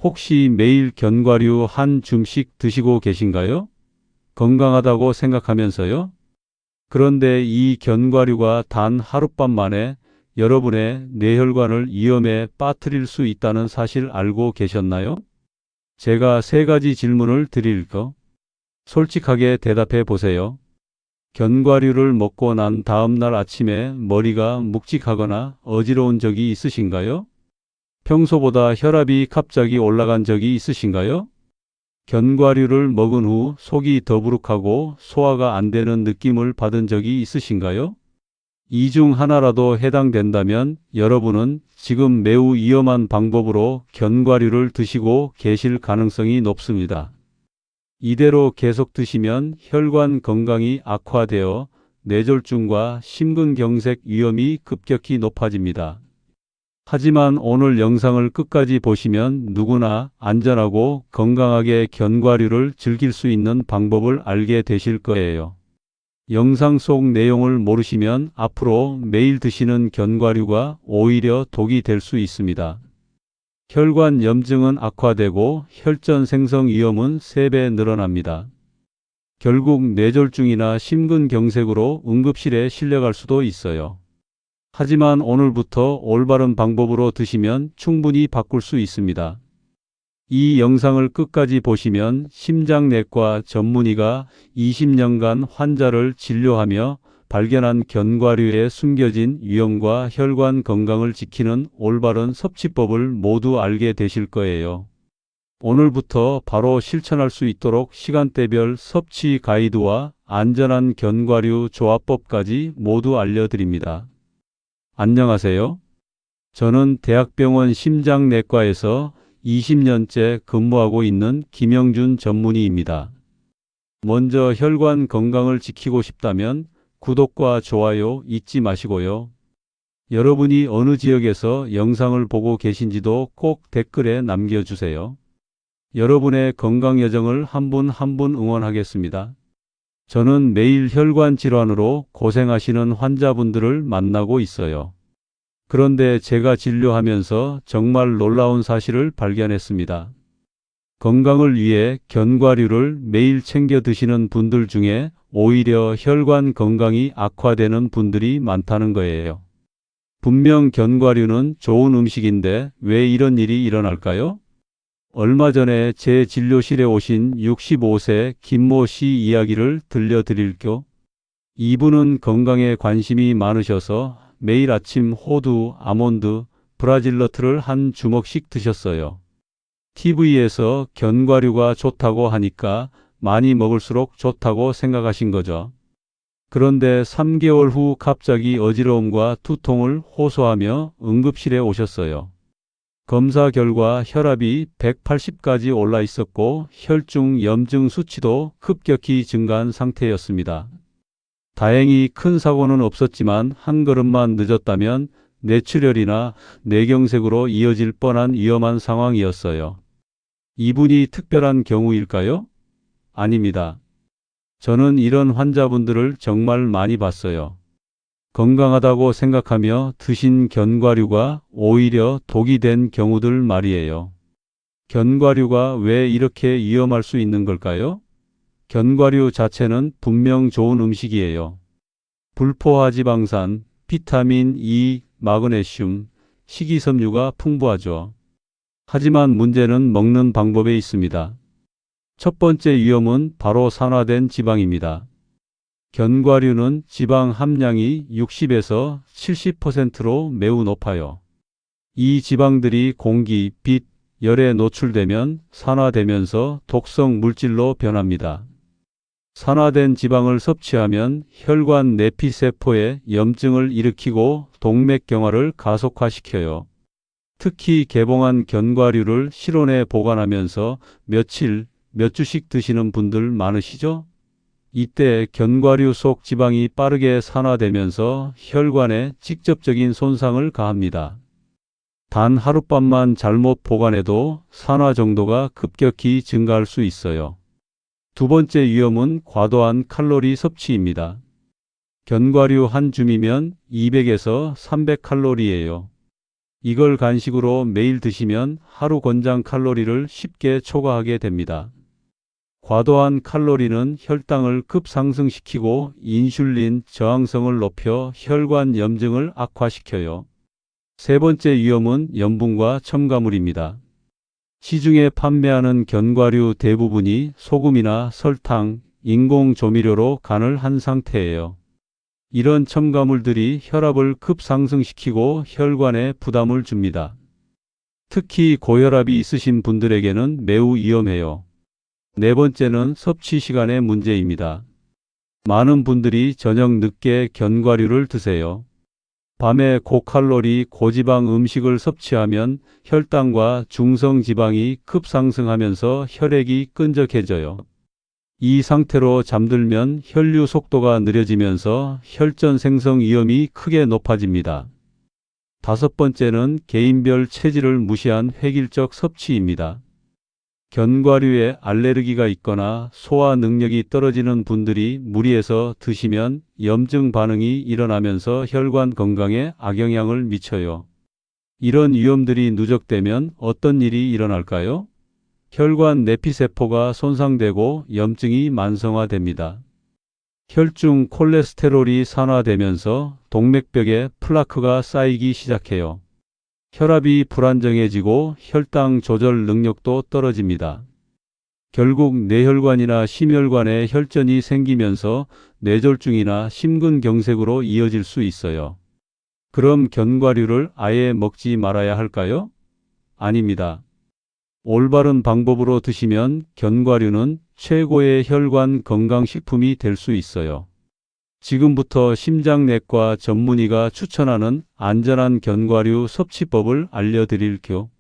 혹시 매일 견과류 한 줌씩 드시고 계신가요? 건강하다고 생각하면서요? 그런데 이 견과류가 단 하룻밤 만에 여러분의 뇌혈관을 위험에 빠뜨릴 수 있다는 사실 알고 계셨나요? 제가 세 가지 질문을 드릴까? 솔직하게 대답해 보세요. 견과류를 먹고 난 다음 날 아침에 머리가 묵직하거나 어지러운 적이 있으신가요? 평소보다 혈압이 갑자기 올라간 적이 있으신가요? 견과류를 먹은 후 속이 더부룩하고 소화가 안 되는 느낌을 받은 적이 있으신가요? 이 중 하나라도 해당된다면 여러분은 지금 매우 위험한 방법으로 견과류를 드시고 계실 가능성이 높습니다. 이대로 계속 드시면 혈관 건강이 악화되어 뇌졸중과 심근경색 위험이 급격히 높아집니다. 하지만 오늘 영상을 끝까지 보시면 누구나 안전하고 건강하게 견과류를 즐길 수 있는 방법을 알게 되실 거예요. 영상 속 내용을 모르시면 앞으로 매일 드시는 견과류가 오히려 독이 될 수 있습니다. 혈관 염증은 악화되고 혈전 생성 위험은 3배 늘어납니다. 결국 뇌졸중이나 심근경색으로 응급실에 실려갈 수도 있어요. 하지만 오늘부터 올바른 방법으로 드시면 충분히 바꿀 수 있습니다. 이 영상을 끝까지 보시면 심장내과 전문의가 20년간 환자를 진료하며 발견한 견과류에 숨겨진 위험과 혈관 건강을 지키는 올바른 섭취법을 모두 알게 되실 거예요. 오늘부터 바로 실천할 수 있도록 시간대별 섭취 가이드와 안전한 견과류 조합법까지 모두 알려드립니다. 안녕하세요. 저는 대학병원 심장내과에서 20년째 근무하고 있는 김영준 전문의입니다. 먼저 혈관 건강을 지키고 싶다면 구독과 좋아요 잊지 마시고요. 여러분이 어느 지역에서 영상을 보고 계신지도 꼭 댓글에 남겨주세요. 여러분의 건강 여정을 한 분 한 분 응원하겠습니다. 저는 매일 혈관 질환으로 고생하시는 환자분들을 만나고 있어요. 그런데 제가 진료하면서 정말 놀라운 사실을 발견했습니다. 건강을 위해 견과류를 매일 챙겨 드시는 분들 중에 오히려 혈관 건강이 악화되는 분들이 많다는 거예요. 분명 견과류는 좋은 음식인데 왜 이런 일이 일어날까요? 얼마 전에 제 진료실에 오신 65세 김모 씨 이야기를 들려드릴게요. 이분은 건강에 관심이 많으셔서 매일 아침 호두, 아몬드, 브라질너트를 한 주먹씩 드셨어요. TV에서 견과류가 좋다고 하니까 많이 먹을수록 좋다고 생각하신 거죠. 그런데 3개월 후 갑자기 어지러움과 두통을 호소하며 응급실에 오셨어요. 검사 결과 혈압이 180까지 올라 있었고 혈중 염증 수치도 급격히 증가한 상태였습니다. 다행히 큰 사고는 없었지만 한 걸음만 늦었다면 뇌출혈이나 뇌경색으로 이어질 뻔한 위험한 상황이었어요. 이분이 특별한 경우일까요? 아닙니다. 저는 이런 환자분들을 정말 많이 봤어요. 건강하다고 생각하며 드신 견과류가 오히려 독이 된 경우들 말이에요. 견과류가 왜 이렇게 위험할 수 있는 걸까요? 견과류 자체는 분명 좋은 음식이에요. 불포화지방산, 비타민 E, 마그네슘, 식이섬유가 풍부하죠. 하지만 문제는 먹는 방법에 있습니다. 첫 번째 위험은 바로 산화된 지방입니다. 견과류는 지방 함량이 60에서 70%로 매우 높아요. 이 지방들이 공기, 빛, 열에 노출되면 산화되면서 독성 물질로 변합니다. 산화된 지방을 섭취하면 혈관 내피세포에 염증을 일으키고 동맥경화를 가속화시켜요. 특히 개봉한 견과류를 실온에 보관하면서 며칠, 몇 주씩 드시는 분들 많으시죠? 이때 견과류 속 지방이 빠르게 산화되면서 혈관에 직접적인 손상을 가합니다. 단 하룻밤만 잘못 보관해도 산화 정도가 급격히 증가할 수 있어요. 두 번째 위험은 과도한 칼로리 섭취입니다. 견과류 한 줌이면 200에서 300칼로리예요. 이걸 간식으로 매일 드시면 하루 권장 칼로리를 쉽게 초과하게 됩니다. 과도한 칼로리는 혈당을 급상승시키고 인슐린 저항성을 높여 혈관 염증을 악화시켜요. 세 번째 위험은 염분과 첨가물입니다. 시중에 판매하는 견과류 대부분이 소금이나 설탕, 인공 조미료로 간을 한 상태예요. 이런 첨가물들이 혈압을 급상승시키고 혈관에 부담을 줍니다. 특히 고혈압이 있으신 분들에게는 매우 위험해요. 네 번째는 섭취 시간의 문제입니다. 많은 분들이 저녁 늦게 견과류를 드세요. 밤에 고칼로리, 고지방 음식을 섭취하면 혈당과 중성지방이 급상승하면서 혈액이 끈적해져요. 이 상태로 잠들면 혈류 속도가 느려지면서 혈전 생성 위험이 크게 높아집니다. 다섯 번째는 개인별 체질을 무시한 획일적 섭취입니다. 견과류에 알레르기가 있거나 소화 능력이 떨어지는 분들이 무리해서 드시면 염증 반응이 일어나면서 혈관 건강에 악영향을 미쳐요. 이런 위험들이 누적되면 어떤 일이 일어날까요? 혈관 내피세포가 손상되고 염증이 만성화됩니다. 혈중 콜레스테롤이 산화되면서 동맥벽에 플라크가 쌓이기 시작해요. 혈압이 불안정해지고 혈당 조절 능력도 떨어집니다. 결국 뇌혈관이나 심혈관에 혈전이 생기면서 뇌졸중이나 심근경색으로 이어질 수 있어요. 그럼 견과류를 아예 먹지 말아야 할까요? 아닙니다. 올바른 방법으로 드시면 견과류는 최고의 혈관 건강식품이 될 수 있어요. 지금부터 심장내과 전문의가 추천하는 안전한 견과류 섭취법을 알려드릴게요.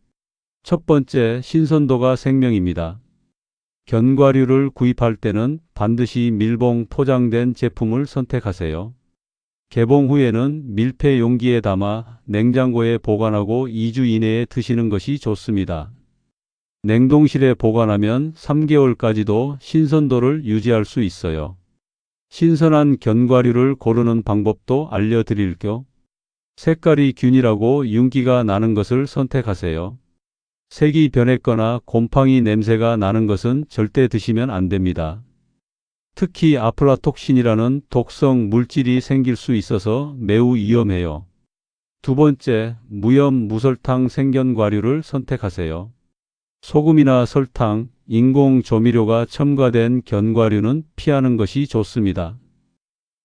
첫 번째, 신선도가 생명입니다. 견과류를 구입할 때는 반드시 밀봉 포장된 제품을 선택하세요. 개봉 후에는 밀폐 용기에 담아 냉장고에 보관하고 2주 이내에 드시는 것이 좋습니다. 냉동실에 보관하면 3개월까지도 신선도를 유지할 수 있어요. 신선한 견과류를 고르는 방법도 알려드릴게요. 색깔이 균일하고 윤기가 나는 것을 선택하세요. 색이 변했거나 곰팡이 냄새가 나는 것은 절대 드시면 안 됩니다. 특히 아플라톡신이라는 독성 물질이 생길 수 있어서 매우 위험해요. 두 번째, 무염 무설탕 생견과류를 선택하세요. 소금이나 설탕, 인공 조미료가 첨가된 견과류는 피하는 것이 좋습니다.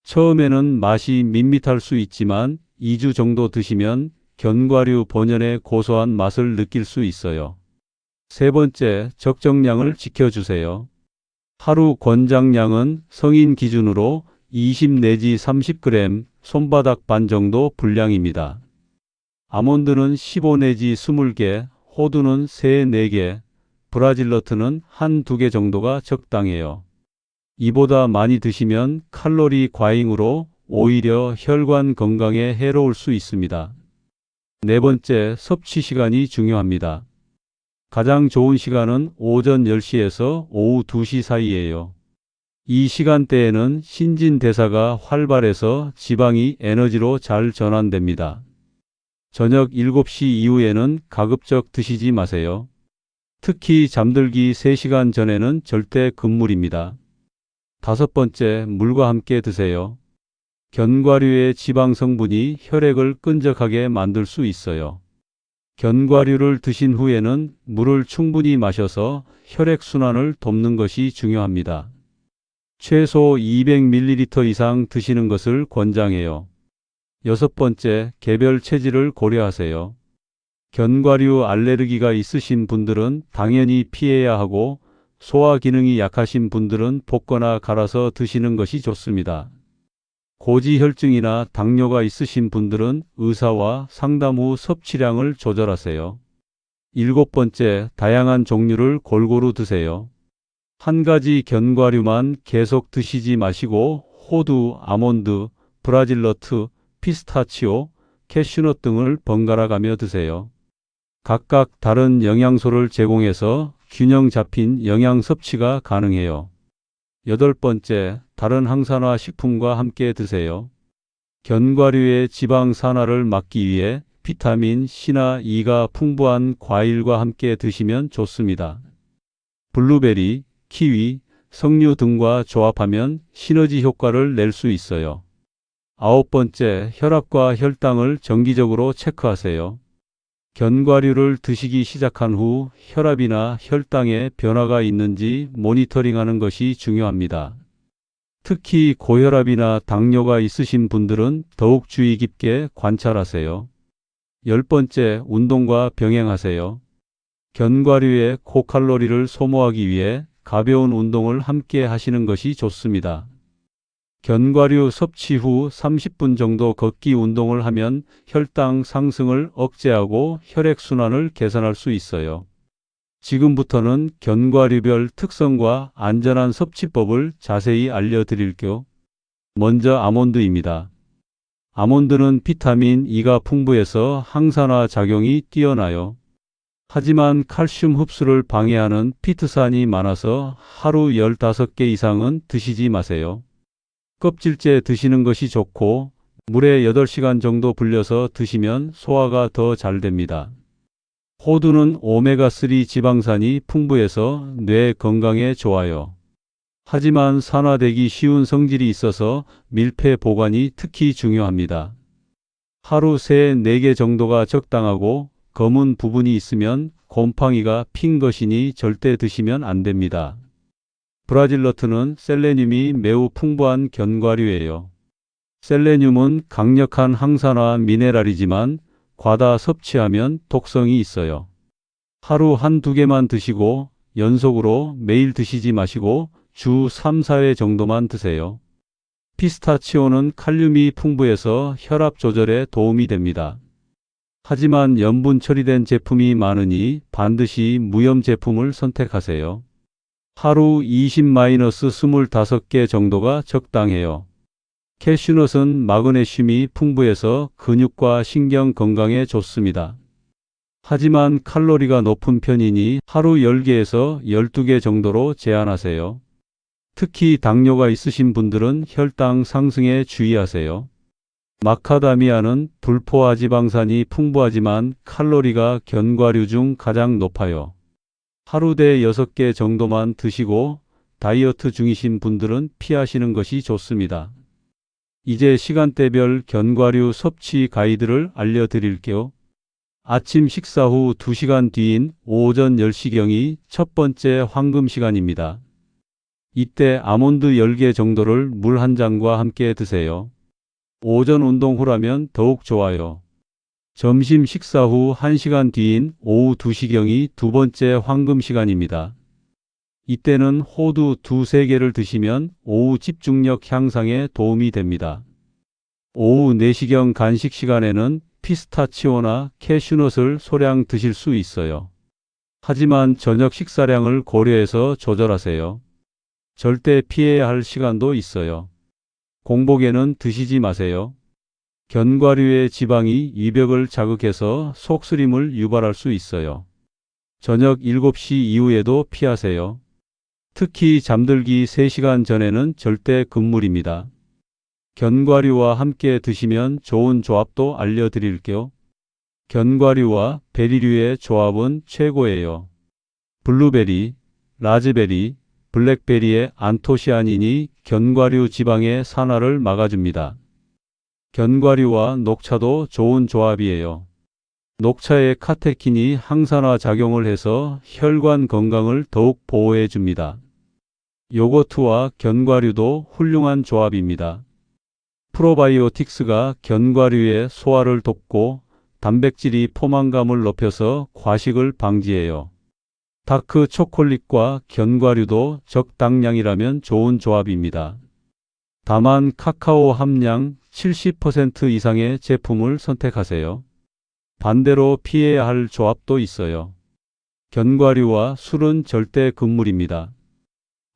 처음에는 맛이 밋밋할 수 있지만 2주 정도 드시면 견과류 본연의 고소한 맛을 느낄 수 있어요. 세 번째, 적정량을 지켜주세요. 하루 권장량은 성인 기준으로 20 내지 30g, 손바닥 반 정도 분량입니다. 아몬드는 15 내지 20개, 호두는 3, 4개, 브라질너트는 1, 2개 정도가 적당해요. 이보다 많이 드시면 칼로리 과잉으로 오히려 혈관 건강에 해로울 수 있습니다. 네 번째, 섭취 시간이 중요합니다. 가장 좋은 시간은 오전 10시에서 오후 2시 사이예요. 이 시간대에는 신진대사가 활발해서 지방이 에너지로 잘 전환됩니다. 저녁 7시 이후에는 가급적 드시지 마세요. 특히 잠들기 3시간 전에는 절대 금물입니다. 다섯 번째, 물과 함께 드세요. 견과류의 지방 성분이 혈액을 끈적하게 만들 수 있어요. 견과류를 드신 후에는 물을 충분히 마셔서 혈액순환을 돕는 것이 중요합니다. 최소 200ml 이상 드시는 것을 권장해요. 여섯 번째, 개별 체질을 고려하세요. 견과류 알레르기가 있으신 분들은 당연히 피해야 하고 소화 기능이 약하신 분들은 볶거나 갈아서 드시는 것이 좋습니다. 고지혈증이나 당뇨가 있으신 분들은 의사와 상담 후 섭취량을 조절하세요. 일곱 번째, 다양한 종류를 골고루 드세요. 한 가지 견과류만 계속 드시지 마시고 호두, 아몬드, 브라질너트, 피스타치오, 캐슈넛 등을 번갈아 가며 드세요. 각각 다른 영양소를 제공해서 균형 잡힌 영양 섭취가 가능해요. 여덟 번째, 다른 항산화 식품과 함께 드세요. 견과류의 지방 산화를 막기 위해 비타민 C나 E가 풍부한 과일과 함께 드시면 좋습니다. 블루베리, 키위, 석류 등과 조합하면 시너지 효과를 낼 수 있어요. 9번째, 혈압과 혈당을 정기적으로 체크하세요. 견과류를 드시기 시작한 후 혈압이나 혈당에 변화가 있는지 모니터링하는 것이 중요합니다. 특히 고혈압이나 당뇨가 있으신 분들은 더욱 주의 깊게 관찰하세요. 10번째, 운동과 병행하세요. 견과류의 고칼로리를 소모하기 위해 가벼운 운동을 함께 하시는 것이 좋습니다. 견과류 섭취 후 30분 정도 걷기 운동을 하면 혈당 상승을 억제하고 혈액순환을 개선할 수 있어요. 지금부터는 견과류별 특성과 안전한 섭취법을 자세히 알려드릴게요. 먼저 아몬드입니다. 아몬드는 비타민 E가 풍부해서 항산화 작용이 뛰어나요. 하지만 칼슘 흡수를 방해하는 피트산이 많아서 하루 15개 이상은 드시지 마세요. 껍질째 드시는 것이 좋고 물에 8시간 정도 불려서 드시면 소화가 더 잘 됩니다. 호두는 오메가3 지방산이 풍부해서 뇌 건강에 좋아요. 하지만 산화되기 쉬운 성질이 있어서 밀폐 보관이 특히 중요합니다. 하루 3-4개 정도가 적당하고 검은 부분이 있으면 곰팡이가 핀 것이니 절대 드시면 안 됩니다. 브라질너트는 셀레늄이 매우 풍부한 견과류예요. 셀레늄은 강력한 항산화 미네랄이지만 과다 섭취하면 독성이 있어요. 하루 1-2개만 드시고 연속으로 매일 드시지 마시고 주 3-4회 정도만 드세요. 피스타치오는 칼륨이 풍부해서 혈압 조절에 도움이 됩니다. 하지만 염분 처리된 제품이 많으니 반드시 무염 제품을 선택하세요. 하루 20-25개 정도가 적당해요. 캐슈넛은 마그네슘이 풍부해서 근육과 신경 건강에 좋습니다. 하지만 칼로리가 높은 편이니 하루 10개에서 12개 정도로 제한하세요. 특히 당뇨가 있으신 분들은 혈당 상승에 주의하세요. 마카다미아는 불포화 지방산이 풍부하지만 칼로리가 견과류 중 가장 높아요. 하루 6개 정도만 드시고 다이어트 중이신 분들은 피하시는 것이 좋습니다. 이제 시간대별 견과류 섭취 가이드를 알려드릴게요. 아침 식사 후 2시간 뒤인 오전 10시경이 첫 번째 황금 시간입니다. 이때 아몬드 10개 정도를 물 한 잔과 함께 드세요. 오전 운동 후라면 더욱 좋아요. 점심 식사 후 1시간 뒤인 오후 2시경이 두 번째 황금 시간입니다. 이때는 호두 2-3개를 드시면 오후 집중력 향상에 도움이 됩니다. 오후 4시경 간식 시간에는 피스타치오나 캐슈넛을 소량 드실 수 있어요. 하지만 저녁 식사량을 고려해서 조절하세요. 절대 피해야 할 시간도 있어요. 공복에는 드시지 마세요. 견과류의 지방이 위벽을 자극해서 속쓰림을 유발할 수 있어요. 저녁 7시 이후에도 피하세요. 특히 잠들기 3시간 전에는 절대 금물입니다. 견과류와 함께 드시면 좋은 조합도 알려드릴게요. 견과류와 베리류의 조합은 최고예요. 블루베리, 라즈베리, 블랙베리의 안토시아닌이 견과류 지방의 산화를 막아줍니다. 견과류와 녹차도 좋은 조합이에요. 녹차의 카테킨이 항산화 작용을 해서 혈관 건강을 더욱 보호해 줍니다. 요거트와 견과류도 훌륭한 조합입니다. 프로바이오틱스가 견과류의 소화를 돕고 단백질이 포만감을 높여서 과식을 방지해요. 다크 초콜릿과 견과류도 적당량이라면 좋은 조합입니다. 다만 카카오 함량 70% 이상의 제품을 선택하세요. 반대로 피해야 할 조합도 있어요. 견과류와 술은 절대 금물입니다.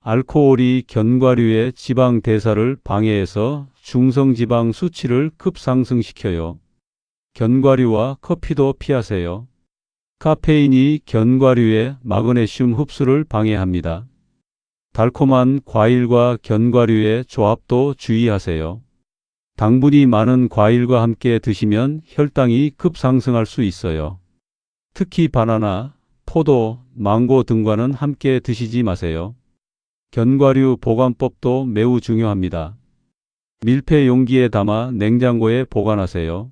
알코올이 견과류의 지방 대사를 방해해서 중성지방 수치를 급상승시켜요. 견과류와 커피도 피하세요. 카페인이 견과류의 마그네슘 흡수를 방해합니다. 달콤한 과일과 견과류의 조합도 주의하세요. 당분이 많은 과일과 함께 드시면 혈당이 급상승할 수 있어요. 특히 바나나, 포도, 망고 등과는 함께 드시지 마세요. 견과류 보관법도 매우 중요합니다. 밀폐 용기에 담아 냉장고에 보관하세요.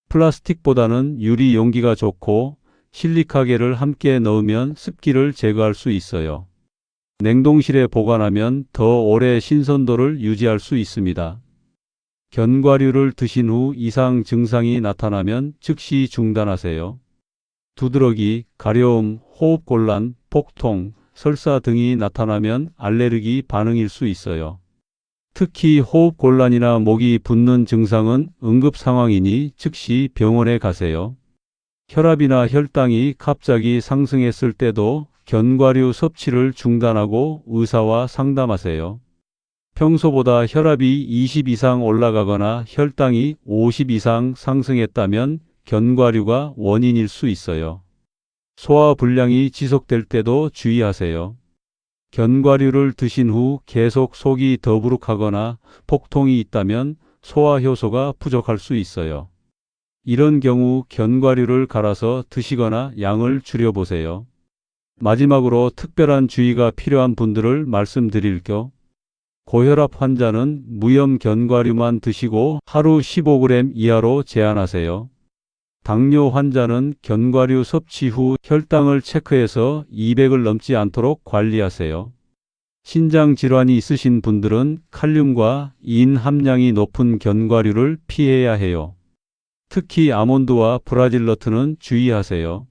플라스틱보다는 유리 용기가 좋고 실리카겔을 함께 넣으면 습기를 제거할 수 있어요. 냉동실에 보관하면 더 오래 신선도를 유지할 수 있습니다. 견과류를 드신 후 이상 증상이 나타나면 즉시 중단하세요. 두드러기, 가려움, 호흡곤란, 복통, 설사 등이 나타나면 알레르기 반응일 수 있어요. 특히 호흡곤란이나 목이 붓는 증상은 응급 상황이니 즉시 병원에 가세요. 혈압이나 혈당이 갑자기 상승했을 때도 견과류 섭취를 중단하고 의사와 상담하세요. 평소보다 혈압이 20 이상 올라가거나 혈당이 50 이상 상승했다면 견과류가 원인일 수 있어요. 소화불량이 지속될 때도 주의하세요. 견과류를 드신 후 계속 속이 더부룩하거나 복통이 있다면 소화효소가 부족할 수 있어요. 이런 경우 견과류를 갈아서 드시거나 양을 줄여보세요. 마지막으로 특별한 주의가 필요한 분들을 말씀드릴게요. 고혈압 환자는 무염 견과류만 드시고 하루 15g 이하로 제한하세요. 당뇨 환자는 견과류 섭취 후 혈당을 체크해서 200을 넘지 않도록 관리하세요. 신장 질환이 있으신 분들은 칼륨과 인 함량이 높은 견과류를 피해야 해요. 특히 아몬드와 브라질너트는 주의하세요.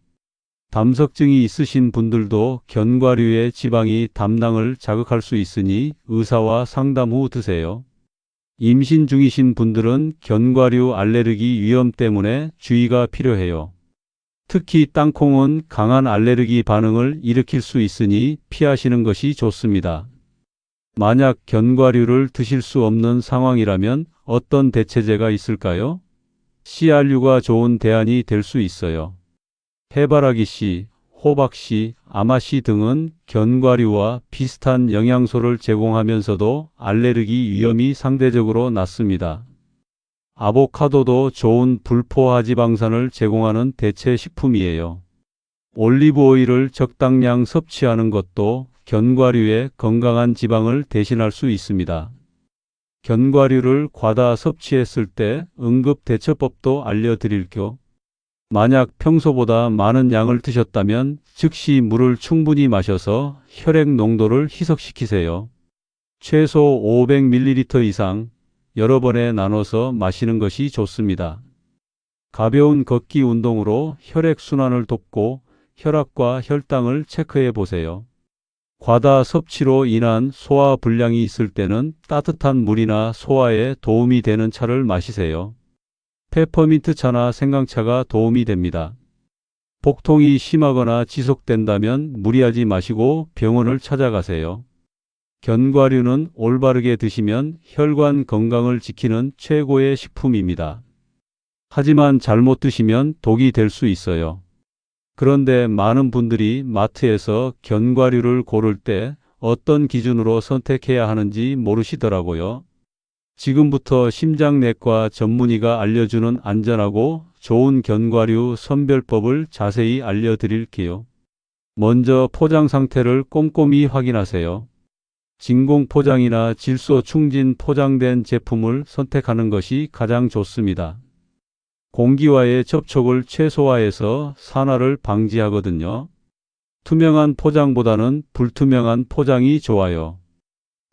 담석증이 있으신 분들도 견과류의 지방이 담낭을 자극할 수 있으니 의사와 상담 후 드세요. 임신 중이신 분들은 견과류 알레르기 위험 때문에 주의가 필요해요. 특히 땅콩은 강한 알레르기 반응을 일으킬 수 있으니 피하시는 것이 좋습니다. 만약 견과류를 드실 수 없는 상황이라면 어떤 대체제가 있을까요? CRU가 좋은 대안이 될 수 있어요. 해바라기씨, 호박씨, 아마씨 등은 견과류와 비슷한 영양소를 제공하면서도 알레르기 위험이 상대적으로 낮습니다. 아보카도도 좋은 불포화지방산을 제공하는 대체 식품이에요. 올리브 오일을 적당량 섭취하는 것도 견과류의 건강한 지방을 대신할 수 있습니다. 견과류를 과다 섭취했을 때 응급 대처법도 알려드릴게요. 만약 평소보다 많은 양을 드셨다면 즉시 물을 충분히 마셔서 혈액 농도를 희석시키세요. 최소 500ml 이상 여러 번에 나눠서 마시는 것이 좋습니다. 가벼운 걷기 운동으로 혈액 순환을 돕고 혈압과 혈당을 체크해 보세요. 과다 섭취로 인한 소화 불량이 있을 때는 따뜻한 물이나 소화에 도움이 되는 차를 마시세요. 페퍼민트 차나 생강차가 도움이 됩니다. 복통이 심하거나 지속된다면 무리하지 마시고 병원을 찾아가세요. 견과류는 올바르게 드시면 혈관 건강을 지키는 최고의 식품입니다. 하지만 잘못 드시면 독이 될 수 있어요. 그런데 많은 분들이 마트에서 견과류를 고를 때 어떤 기준으로 선택해야 하는지 모르시더라고요. 지금부터 심장내과 전문의가 알려주는 안전하고 좋은 견과류 선별법을 자세히 알려드릴게요. 먼저 포장 상태를 꼼꼼히 확인하세요. 진공 포장이나 질소 충진 포장된 제품을 선택하는 것이 가장 좋습니다. 공기와의 접촉을 최소화해서 산화를 방지하거든요. 투명한 포장보다는 불투명한 포장이 좋아요.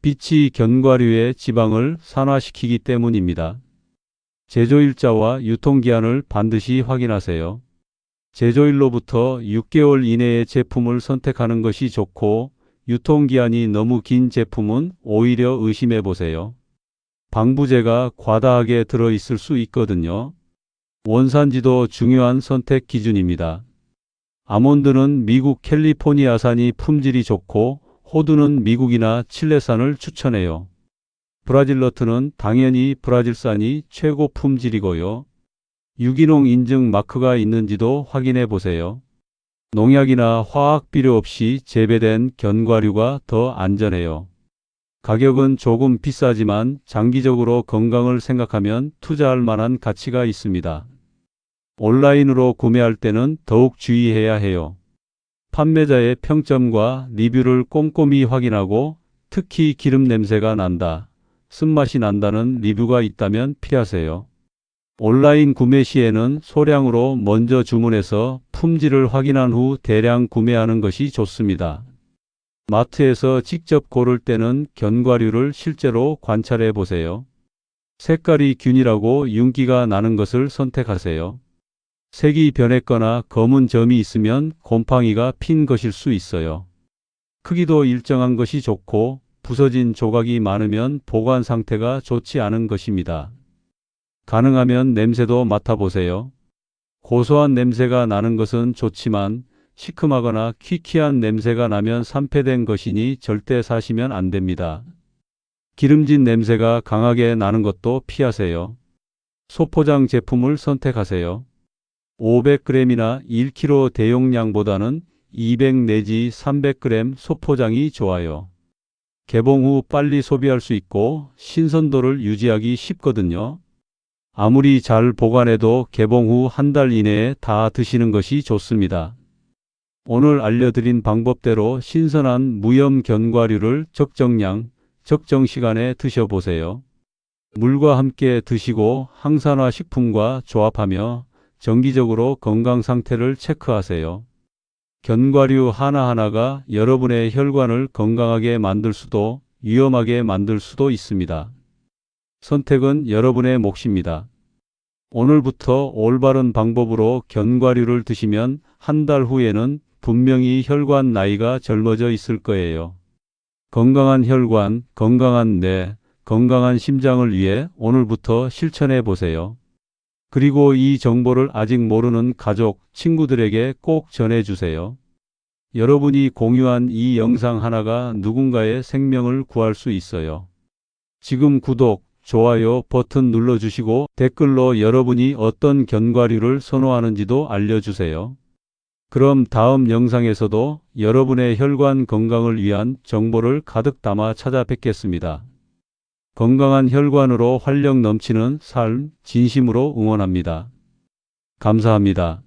빛이 견과류의 지방을 산화시키기 때문입니다. 제조일자와 유통기한을 반드시 확인하세요. 제조일로부터 6개월 이내의 제품을 선택하는 것이 좋고 유통기한이 너무 긴 제품은 오히려 의심해 보세요. 방부제가 과다하게 들어있을 수 있거든요. 원산지도 중요한 선택 기준입니다. 아몬드는 미국 캘리포니아산이 품질이 좋고 호두는 미국이나 칠레산을 추천해요. 브라질너트는 당연히 브라질산이 최고 품질이고요. 유기농 인증 마크가 있는지도 확인해 보세요. 농약이나 화학 비료 없이 재배된 견과류가 더 안전해요. 가격은 조금 비싸지만 장기적으로 건강을 생각하면 투자할 만한 가치가 있습니다. 온라인으로 구매할 때는 더욱 주의해야 해요. 판매자의 평점과 리뷰를 꼼꼼히 확인하고 특히 기름 냄새가 난다, 쓴맛이 난다는 리뷰가 있다면 피하세요. 온라인 구매 시에는 소량으로 먼저 주문해서 품질을 확인한 후 대량 구매하는 것이 좋습니다. 마트에서 직접 고를 때는 견과류를 실제로 관찰해 보세요. 색깔이 균일하고 윤기가 나는 것을 선택하세요. 색이 변했거나 검은 점이 있으면 곰팡이가 핀 것일 수 있어요. 크기도 일정한 것이 좋고 부서진 조각이 많으면 보관 상태가 좋지 않은 것입니다. 가능하면 냄새도 맡아보세요. 고소한 냄새가 나는 것은 좋지만 시큼하거나 퀴퀴한 냄새가 나면 산패된 것이니 절대 사시면 안 됩니다. 기름진 냄새가 강하게 나는 것도 피하세요. 소포장 제품을 선택하세요. 500g이나 1kg 대용량보다는 200 내지 300g 소포장이 좋아요. 개봉 후 빨리 소비할 수 있고 신선도를 유지하기 쉽거든요. 아무리 잘 보관해도 개봉 후 한 달 이내에 다 드시는 것이 좋습니다. 오늘 알려드린 방법대로 신선한 무염 견과류를 적정량, 적정 시간에 드셔보세요. 물과 함께 드시고 항산화 식품과 조합하며 정기적으로 건강 상태를 체크하세요. 견과류 하나하나가 여러분의 혈관을 건강하게 만들 수도 위험하게 만들 수도 있습니다. 선택은 여러분의 몫입니다. 오늘부터 올바른 방법으로 견과류를 드시면 한 달 후에는 분명히 혈관 나이가 젊어져 있을 거예요. 건강한 혈관, 건강한 뇌, 건강한 심장을 위해 오늘부터 실천해 보세요. 그리고 이 정보를 아직 모르는 가족, 친구들에게 꼭 전해주세요. 여러분이 공유한 이 영상 하나가 누군가의 생명을 구할 수 있어요. 지금 구독, 좋아요 버튼 눌러주시고 댓글로 여러분이 어떤 견과류를 선호하는지도 알려주세요. 그럼 다음 영상에서도 여러분의 혈관 건강을 위한 정보를 가득 담아 찾아뵙겠습니다. 건강한 혈관으로 활력 넘치는 삶 진심으로 응원합니다. 감사합니다.